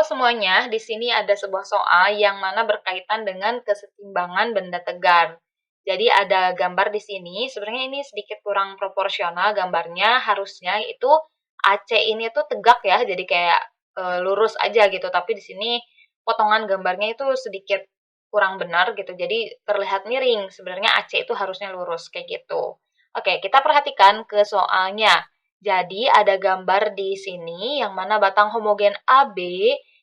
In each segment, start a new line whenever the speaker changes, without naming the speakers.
semuanya, di sini ada sebuah soal yang mana berkaitan dengan kesetimbangan benda tegar. Jadi ada gambar di sini, sebenarnya ini sedikit kurang proporsional gambarnya, harusnya itu AC ini tuh tegak ya, jadi kayak lurus aja gitu, tapi di sini potongan gambarnya itu sedikit kurang benar gitu, jadi terlihat miring, sebenarnya AC itu harusnya lurus, kayak gitu. Oke, kita perhatikan ke soalnya. Jadi ada gambar di sini yang mana batang homogen AB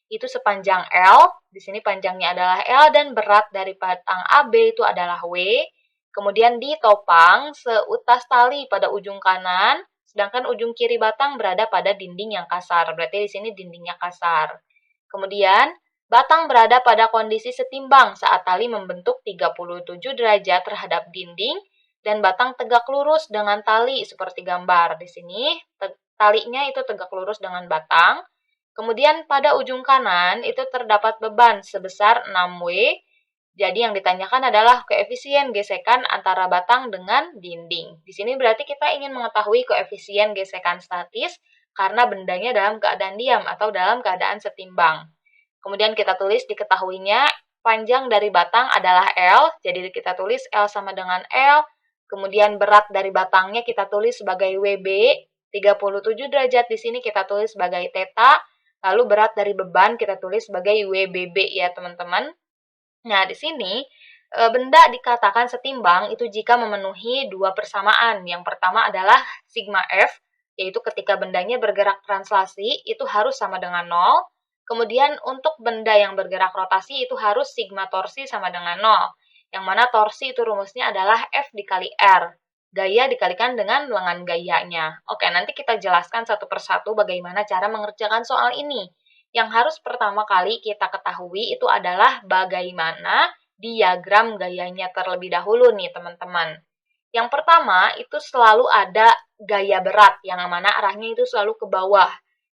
itu sepanjang L, di sini panjangnya adalah L dan berat dari batang AB itu adalah W. Kemudian ditopang seutas tali pada ujung kanan, sedangkan ujung kiri batang berada pada dinding yang kasar. Berarti di sini dindingnya kasar. Kemudian batang berada pada kondisi setimbang saat tali membentuk 37 derajat terhadap dinding dan batang tegak lurus dengan tali seperti gambar. Di sini talinya itu tegak lurus dengan batang. Kemudian pada ujung kanan itu terdapat beban sebesar 6W. Jadi yang ditanyakan adalah koefisien gesekan antara batang dengan dinding. Di sini berarti kita ingin mengetahui koefisien gesekan statis karena bendanya dalam keadaan diam atau dalam keadaan setimbang. Kemudian kita tulis diketahuinya panjang dari batang adalah L, jadi kita tulis L sama dengan L. Kemudian berat dari batangnya kita tulis sebagai WB, 37 derajat di sini kita tulis sebagai theta. Lalu berat dari beban kita tulis sebagai WBB ya teman-teman. Nah, di sini benda dikatakan setimbang itu jika memenuhi dua persamaan. Yang pertama adalah sigma F, yaitu ketika bendanya bergerak translasi itu harus sama dengan 0. Kemudian untuk benda yang bergerak rotasi itu harus sigma torsi sama dengan 0. Yang mana torsi itu rumusnya adalah F dikali R. Gaya dikalikan dengan lengan gayanya. Oke, nanti kita jelaskan satu persatu bagaimana cara mengerjakan soal ini. Yang harus pertama kali kita ketahui itu adalah bagaimana diagram gayanya terlebih dahulu nih teman-teman. Yang pertama itu selalu ada gaya berat yang mana arahnya itu selalu ke bawah.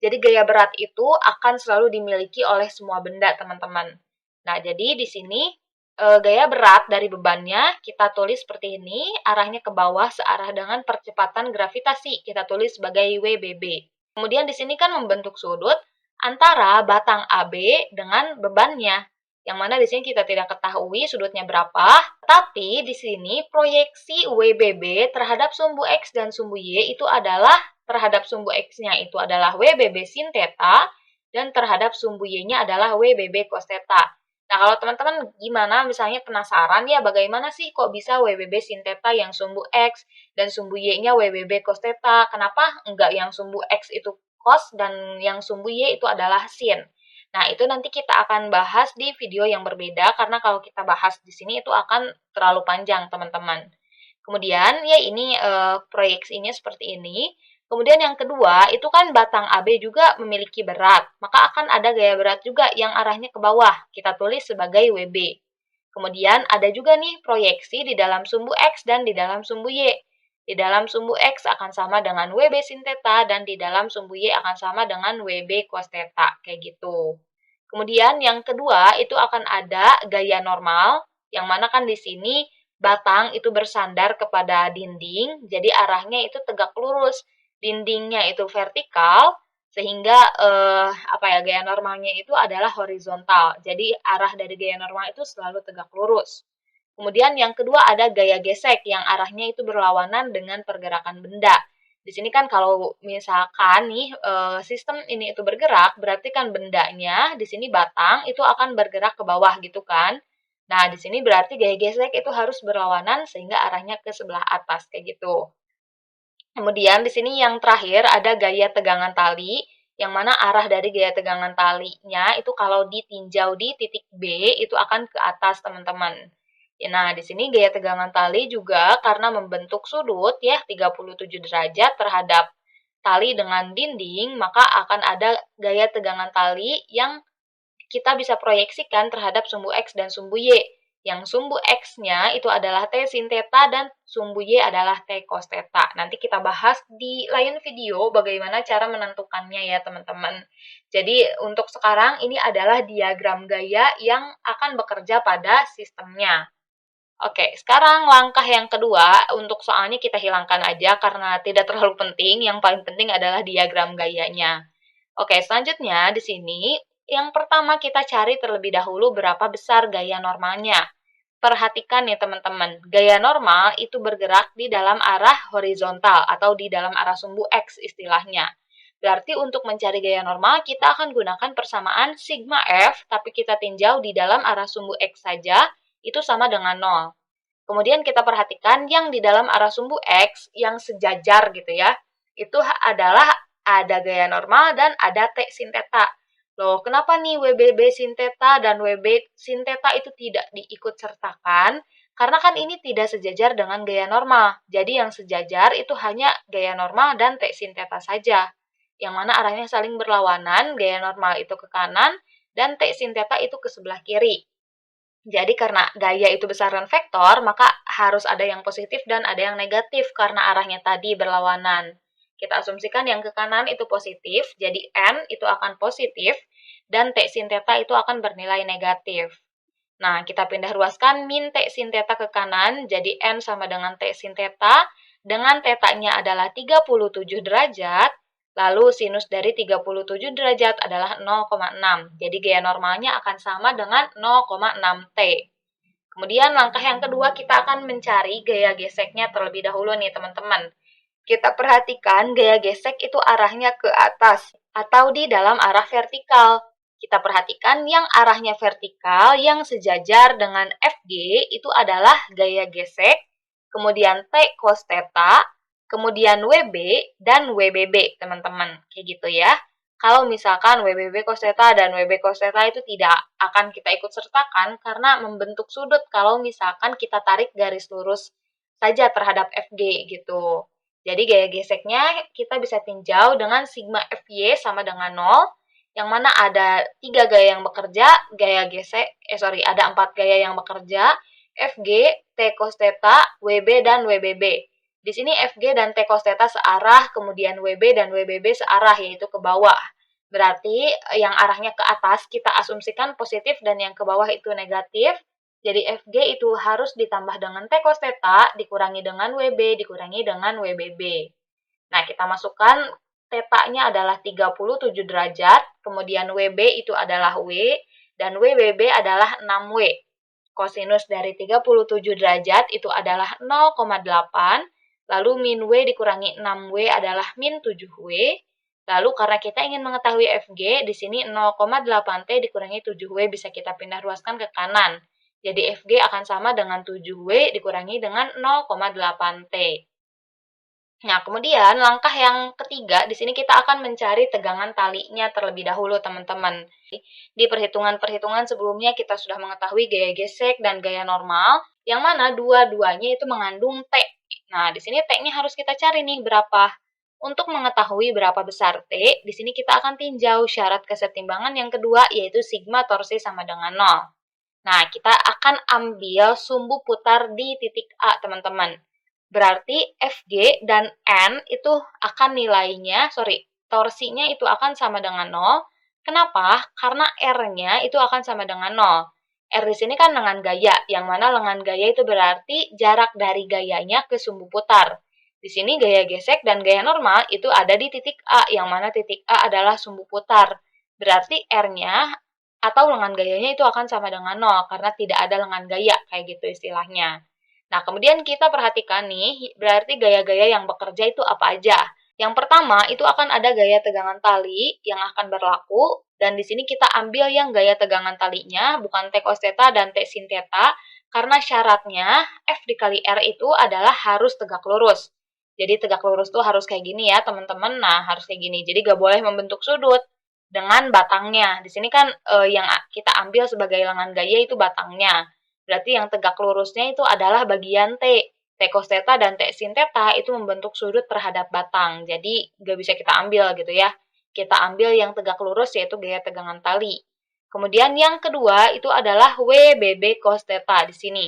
Jadi gaya berat itu akan selalu dimiliki oleh semua benda teman-teman. Nah jadi di sini gaya berat dari bebannya kita tulis seperti ini, arahnya ke bawah searah dengan percepatan gravitasi, kita tulis sebagai WBB. Kemudian di sini kan membentuk sudut antara batang AB dengan bebannya. Yang mana di sini kita tidak ketahui sudutnya berapa, tapi di sini proyeksi WBB terhadap sumbu X dan sumbu Y itu adalah terhadap sumbu X-nya itu adalah WBB sin theta dan terhadap sumbu Y-nya adalah WBB cos theta. Nah, kalau teman-teman gimana misalnya penasaran ya bagaimana sih kok bisa WBB sin theta yang sumbu X dan sumbu Y-nya WBB cos theta? Kenapa enggak yang sumbu X itu cos dan yang sumbu Y itu adalah sin? Nah, itu nanti kita akan bahas di video yang berbeda karena kalau kita bahas di sini itu akan terlalu panjang, teman-teman. Kemudian, ya ini proyeksinya seperti ini. Kemudian yang kedua, itu kan batang AB juga memiliki berat, maka akan ada gaya berat juga yang arahnya ke bawah. Kita tulis sebagai WB. Kemudian ada juga nih proyeksi di dalam sumbu X dan di dalam sumbu Y. Di dalam sumbu X akan sama dengan WB sin theta dan di dalam sumbu Y akan sama dengan WB cos theta, kayak gitu. Kemudian yang kedua itu akan ada gaya normal, yang mana kan di sini batang itu bersandar kepada dinding, jadi arahnya itu tegak lurus. Dindingnya itu vertikal, sehingga gaya normalnya itu adalah horizontal. Jadi arah dari gaya normal itu selalu tegak lurus. Kemudian yang kedua ada gaya gesek yang arahnya itu berlawanan dengan pergerakan benda. Di sini kan kalau misalkan nih sistem ini itu bergerak, berarti kan bendanya di sini batang itu akan bergerak ke bawah gitu kan. Nah, di sini berarti gaya gesek itu harus berlawanan sehingga arahnya ke sebelah atas kayak gitu. Kemudian di sini yang terakhir ada gaya tegangan tali, yang mana arah dari gaya tegangan talinya itu kalau ditinjau di titik B itu akan ke atas teman-teman. Nah, di sini gaya tegangan tali juga karena membentuk sudut ya 37 derajat terhadap tali dengan dinding, maka akan ada gaya tegangan tali yang kita bisa proyeksikan terhadap sumbu X dan sumbu Y. Yang sumbu X-nya itu adalah T sin theta dan sumbu Y adalah T cos theta. Nanti kita bahas di lain video bagaimana cara menentukannya ya teman-teman. Jadi untuk sekarang ini adalah diagram gaya yang akan bekerja pada sistemnya. Oke, sekarang langkah yang kedua untuk soalnya kita hilangkan aja karena tidak terlalu penting. Yang paling penting adalah diagram gayanya. Oke, selanjutnya di sini Yang pertama kita cari terlebih dahulu berapa besar gaya normalnya. Perhatikan nih teman-teman, gaya normal itu bergerak di dalam arah horizontal atau di dalam arah sumbu X istilahnya. Berarti untuk mencari gaya normal, kita akan gunakan persamaan sigma F, tapi kita tinjau di dalam arah sumbu X saja, itu sama dengan 0. Kemudian kita perhatikan yang di dalam arah sumbu X yang sejajar gitu ya, itu adalah ada gaya normal dan ada T sin theta. Loh, kenapa nih WBB sin theta dan WB sin theta itu tidak diikut sertakan? Karena kan ini tidak sejajar dengan gaya normal. Jadi yang sejajar itu hanya gaya normal dan T sin theta saja. Yang mana arahnya saling berlawanan, gaya normal itu ke kanan dan T sin theta itu ke sebelah kiri. Jadi karena gaya itu besaran vektor, maka harus ada yang positif dan ada yang negatif karena arahnya tadi berlawanan. Kita asumsikan yang ke kanan itu positif, jadi N itu akan positif, dan T sin theta itu akan bernilai negatif. Nah, kita pindah ruaskan min T sin theta ke kanan, jadi N sama dengan T sin theta, dengan θ-nya adalah 37 derajat, lalu sinus dari 37 derajat adalah 0,6. Jadi gaya normalnya akan sama dengan 0,6 T. Kemudian langkah yang kedua kita akan mencari gaya geseknya terlebih dahulu nih teman-teman. Kita perhatikan gaya gesek itu arahnya ke atas atau di dalam arah vertikal. Kita perhatikan yang arahnya vertikal yang sejajar dengan FG itu adalah gaya gesek, kemudian T cos theta, kemudian WB, dan WBB, teman-teman. Kayak gitu ya. Kalau misalkan WBB cos theta dan WB cos theta itu tidak akan kita ikut sertakan karena membentuk sudut kalau misalkan kita tarik garis lurus saja terhadap FG gitu. Jadi gaya geseknya kita bisa tinjau dengan sigma FY sama dengan 0, yang mana ada 3 gaya yang bekerja, ada 4 gaya yang bekerja, FG, T cos theta, WB, dan WBB. Di sini FG dan T cos theta searah, kemudian WB dan WBB searah, yaitu ke bawah. Berarti yang arahnya ke atas kita asumsikan positif dan yang ke bawah itu negatif. Jadi FG itu harus ditambah dengan T cos theta, dikurangi dengan WB, dikurangi dengan WBB. Nah, kita masukkan θ-nya adalah 37 derajat, kemudian WB itu adalah W, dan WBB adalah 6W. Kosinus dari 37 derajat itu adalah 0,8, lalu min W dikurangi 6W adalah min 7W. Lalu karena kita ingin mengetahui FG, di sini 0,8T dikurangi 7W bisa kita pindah ruaskan ke kanan. Jadi FG akan sama dengan 7W dikurangi dengan 0,8T. Nah, kemudian langkah yang ketiga, di sini kita akan mencari tegangan talinya terlebih dahulu, teman-teman. Di perhitungan-perhitungan sebelumnya kita sudah mengetahui gaya gesek dan gaya normal, yang mana dua-duanya itu mengandung T. Nah, di sini T-nya harus kita cari nih berapa. Untuk mengetahui berapa besar T, di sini kita akan tinjau syarat kesetimbangan yang kedua, yaitu sigma torsi sama dengan 0. Nah, kita akan ambil sumbu putar di titik A, teman-teman. Berarti FG dan N itu akan torsinya itu akan sama dengan 0. Kenapa? Karena R-nya itu akan sama dengan 0. R di sini kan lengan gaya, yang mana lengan gaya itu berarti jarak dari gayanya ke sumbu putar. Di sini gaya gesek dan gaya normal itu ada di titik A, yang mana titik A adalah sumbu putar. Berarti R-nya atau lengan gayanya itu akan sama dengan 0 karena tidak ada lengan gaya, kayak gitu istilahnya. Nah, kemudian kita perhatikan nih, berarti gaya-gaya yang bekerja itu apa aja. Yang pertama, itu akan ada gaya tegangan tali yang akan berlaku, dan di sini kita ambil yang gaya tegangan talinya, bukan T cos theta dan T sin theta, karena syaratnya F dikali R itu adalah harus tegak lurus. Jadi tegak lurus tuh harus kayak gini ya, teman-teman. Nah, harus kayak gini. Jadi gak boleh membentuk sudut dengan batangnya. Di sini kan yang kita ambil sebagai lengan gaya itu batangnya. Berarti yang tegak lurusnya itu adalah bagian T. T cos theta dan T sin theta itu membentuk sudut terhadap batang. Jadi nggak bisa kita ambil gitu ya. Kita ambil yang tegak lurus yaitu gaya tegangan tali. Kemudian yang kedua itu adalah WBB cos theta di sini.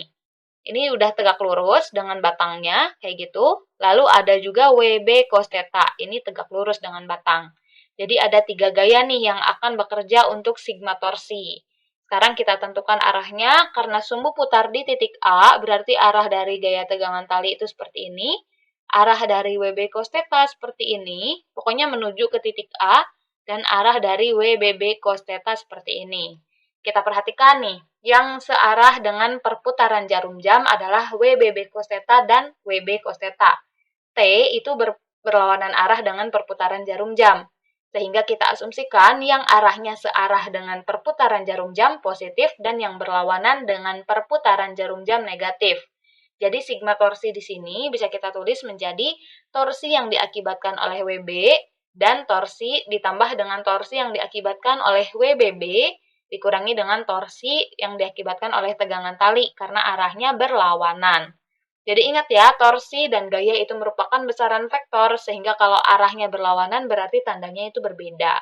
Ini udah tegak lurus dengan batangnya kayak gitu. Lalu ada juga WB cos theta. Ini tegak lurus dengan batang. Jadi ada 3 gaya nih yang akan bekerja untuk sigma torsi. Sekarang kita tentukan arahnya, karena sumbu putar di titik A, berarti arah dari gaya tegangan tali itu seperti ini. Arah dari WB cos theta seperti ini, pokoknya menuju ke titik A. dan arah dari WBB cos theta seperti ini. Kita perhatikan nih, yang searah dengan perputaran jarum jam adalah WBB cos theta dan WB cos theta. T itu berlawanan arah dengan perputaran jarum jam. Sehingga kita asumsikan yang arahnya searah dengan perputaran jarum jam positif dan yang berlawanan dengan perputaran jarum jam negatif. Jadi sigma torsi di sini bisa kita tulis menjadi torsi yang diakibatkan oleh WB dan torsi ditambah dengan torsi yang diakibatkan oleh WBB dikurangi dengan torsi yang diakibatkan oleh tegangan tali karena arahnya berlawanan. Jadi ingat ya, torsi dan gaya itu merupakan besaran vektor, sehingga kalau arahnya berlawanan berarti tandanya itu berbeda.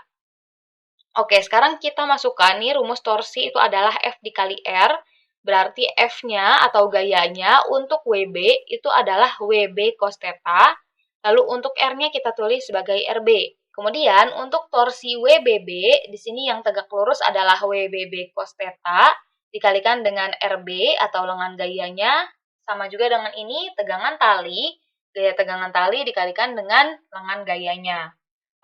Oke, sekarang kita masukkan nih rumus torsi itu adalah F dikali R, berarti F-nya atau gayanya untuk WB itu adalah WB cos theta, lalu untuk R-nya kita tulis sebagai RB. Kemudian untuk torsi WBB, di sini yang tegak lurus adalah WBB cos theta, dikalikan dengan RB atau lengan gayanya, sama juga dengan ini tegangan tali, gaya tegangan tali dikalikan dengan lengan gayanya.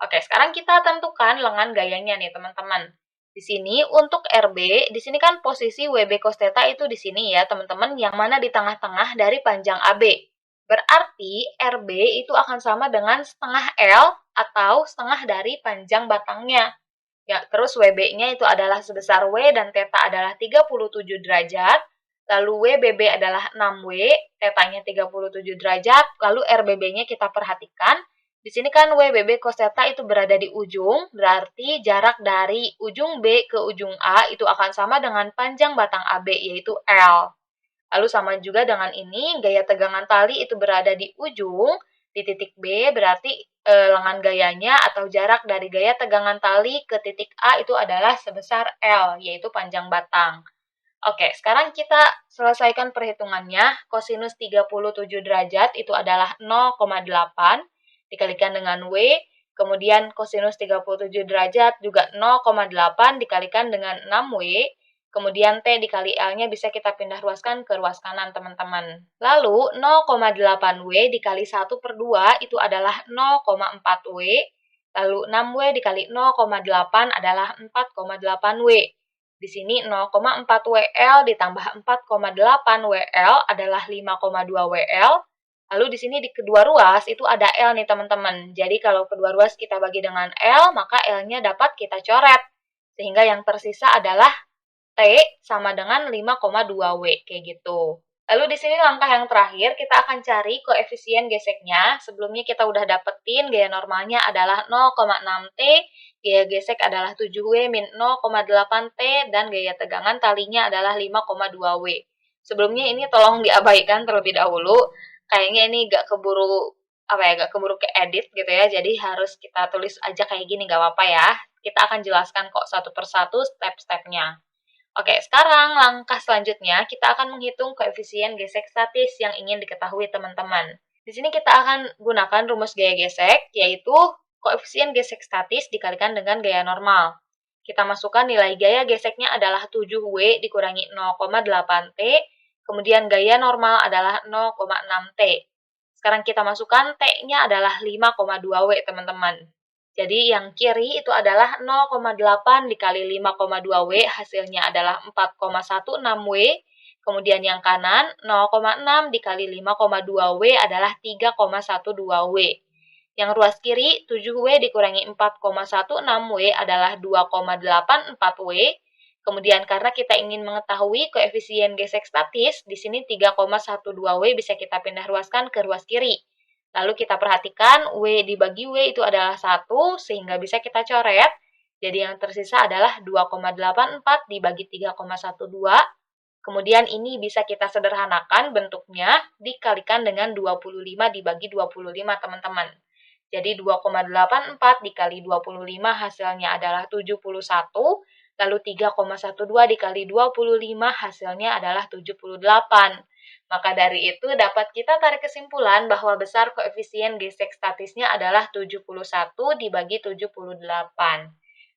Oke, sekarang kita tentukan lengan gayanya nih, teman-teman. Di sini untuk RB, di sini kan posisi WB cos theta itu di sini ya, teman-teman, yang mana di tengah-tengah dari panjang AB. Berarti RB itu akan sama dengan setengah L atau setengah dari panjang batangnya. Ya, terus WB-nya itu adalah sebesar W dan theta adalah 37 derajat. Lalu WBB adalah 6W, tetanya 37 derajat. Lalu RBB-nya kita perhatikan. Di sini kan WBB cos theta itu berada di ujung, berarti jarak dari ujung B ke ujung A itu akan sama dengan panjang batang AB, yaitu L. Lalu sama juga dengan ini, gaya tegangan tali itu berada di ujung, di titik B, berarti lengan gayanya atau jarak dari gaya tegangan tali ke titik A itu adalah sebesar L, yaitu panjang batang. Oke, sekarang kita selesaikan perhitungannya. Kosinus 37 derajat itu adalah 0,8 dikalikan dengan W, kemudian kosinus 37 derajat juga 0,8 dikalikan dengan 6W, kemudian T dikali L-nya bisa kita pindah ruaskan ke ruas kanan, teman-teman. Lalu, 0,8W dikali 1/2 itu adalah 0,4W, lalu 6W dikali 0,8 adalah 4,8W. Di sini 0,4 WL ditambah 4,8 WL adalah 5,2 WL. Lalu di sini di kedua ruas itu ada L nih teman-teman. Jadi kalau kedua ruas kita bagi dengan L, maka L-nya dapat kita coret. Sehingga yang tersisa adalah T sama dengan 5,2 W, kayak gitu. Lalu di sini langkah yang terakhir, kita akan cari koefisien geseknya. Sebelumnya kita udah dapetin gaya normalnya adalah 0,6T, gaya gesek adalah 7W min 0,8T, dan gaya tegangan talinya adalah 5,2W. Sebelumnya ini tolong diabaikan terlebih dahulu. Kayaknya ini gak keburu keedit gitu ya, jadi harus kita tulis aja kayak gini, gak apa-apa ya. Kita akan jelaskan kok satu persatu step-stepnya. Oke, sekarang langkah selanjutnya kita akan menghitung koefisien gesek statis yang ingin diketahui teman-teman. Di sini kita akan gunakan rumus gaya gesek, yaitu koefisien gesek statis dikalikan dengan gaya normal. Kita masukkan nilai gaya geseknya adalah 7W dikurangi 0,8T, kemudian gaya normal adalah 0,6T. Sekarang kita masukkan T-nya adalah 5,2W, teman-teman. Jadi yang kiri itu adalah 0,8 dikali 5,2W, hasilnya adalah 4,16W. Kemudian yang kanan 0,6 dikali 5,2W adalah 3,12W. Yang ruas kiri 7W dikurangi 4,16W adalah 2,84W. Kemudian karena kita ingin mengetahui koefisien gesek statis, di sini 3,12W bisa kita pindah ruaskan ke ruas kiri. Lalu kita perhatikan W dibagi W itu adalah 1, sehingga bisa kita coret. Jadi yang tersisa adalah 2,84 dibagi 3,12. Kemudian ini bisa kita sederhanakan bentuknya dikalikan dengan 25 dibagi 25, teman-teman. Jadi 2,84 dikali 25 hasilnya adalah 71, lalu 3,12 dikali 25 hasilnya adalah 78. Maka dari itu dapat kita tarik kesimpulan bahwa besar koefisien gesek statisnya adalah 71 dibagi 78.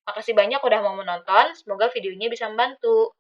Makasih banyak udah mau menonton, semoga videonya bisa membantu.